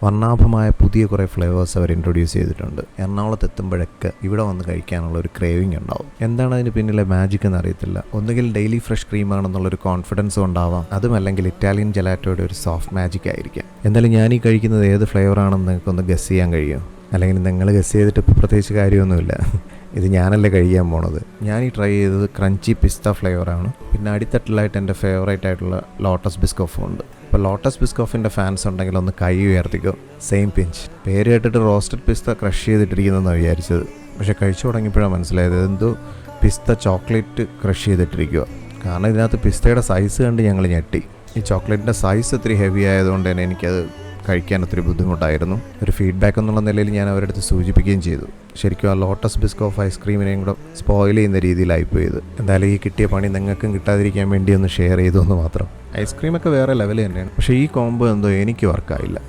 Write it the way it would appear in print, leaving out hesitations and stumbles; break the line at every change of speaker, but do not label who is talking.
വർണ്ണാഭമായ പുതിയ കുറേ ഫ്ലേവേഴ്സ് അവർ ഇൻട്രൊഡ്യൂസ് ചെയ്തിട്ടുണ്ട്. എറണാകുളത്ത് എത്തുമ്പോഴൊക്കെ ഇവിടെ വന്ന് കഴിക്കാനുള്ള ഒരു ക്രേവിംഗ് ഉണ്ടാവും. എന്താണ് അതിന് പിന്നിലെ മാജിക് എന്ന് അറിയത്തില്ല. ഒന്നുകിൽ ഡെയിലി ഫ്രഷ് ക്രീമാണെന്നുള്ളൊരു കോൺഫിഡൻസ് ഉണ്ടാവാം, അതുമല്ലെങ്കിൽ ഇറ്റാലിയൻ ജലാറ്റോയുടെ ഒരു സോഫ്റ്റ് മാജിക് ആയിരിക്കാം. എന്തായാലും ഞാൻ ഈ കഴിക്കുന്നത് ഏത് ഫ്ലേവറാണെന്ന് നിങ്ങൾക്കൊന്ന് ഗസ് ചെയ്യാൻ കഴിയുമോ? അല്ലെങ്കിൽ നിങ്ങൾ ഗസ് ചെയ്തിട്ട് ഇപ്പോൾ പ്രത്യേകിച്ച് കാര്യമൊന്നുമില്ല, ഇത് ഞാനല്ലേ കഴിക്കാൻ പോണത്. ഞാൻ ഈ ട്രൈ ചെയ്തത് ക്രഞ്ചി പിസ്ത ഫ്ലേവറാണ്. പിന്നെ അടിത്തട്ടിലായിട്ട് എൻ്റെ ഫേവറേറ്റ് ആയിട്ടുള്ള ലോട്ടസ് ബിസ്കോഫും ഉണ്ട്. ഇപ്പോൾ ലോട്ടസ് ബിസ്കോഫിൻ്റെ ഫാൻസ് ഉണ്ടെങ്കിൽ ഒന്ന് കൈ ഉയർത്തിക്കോ. Same pinch. പേര് കേട്ടിട്ട് റോസ്റ്റഡ് പിസ്ത ക്രഷ് ചെയ്തിട്ടിരിക്കുന്നതെന്നാണ് വിചാരിച്ചത്. പക്ഷേ കഴിച്ചു തുടങ്ങിയപ്പോഴാണ് മനസ്സിലായത് എന്തോ പിസ്ത ചോക്ലേറ്റ് ക്രഷ് ചെയ്തിട്ടിരിക്കുക. കാരണം ഇതിനകത്ത് പിസ്തയുടെ സൈസ് കണ്ട് ഞങ്ങൾ ഞെട്ടി. ഈ ചോക്ലേറ്റിൻ്റെ സൈസ് ഒത്തിരി ഹെവി ആയതുകൊണ്ട് തന്നെ എനിക്കത് കഴിക്കാൻ ഒത്തിരി ബുദ്ധിമുട്ടായിരുന്നു. ഒരു ഫീഡ്ബാക്ക് എന്നുള്ള നിലയിൽ ഞാൻ അവരുടെ അടുത്ത് സൂചിപ്പിക്കുകയും ചെയ്തു. ശരിക്കും ആ ലോട്ടസ് ബിസ്കോഫ് ഐസ്ക്രീമിനെയും കൂടെ സ്പോയിൽ ചെയ്യുന്ന രീതിയിലായിപ്പോയത്. എന്തായാലും ഈ കിട്ടിയ പണി നിങ്ങൾക്കും കിട്ടാതിരിക്കാൻ വേണ്ടി ഒന്ന് ഷെയർ ചെയ്തു എന്ന് മാത്രം. ഐസ്ക്രീമൊക്കെ വേറെ ലെവൽ തന്നെയാണ്, പക്ഷേ ഈ കോംബോ എന്തോ എനിക്ക് വർക്കായില്ല.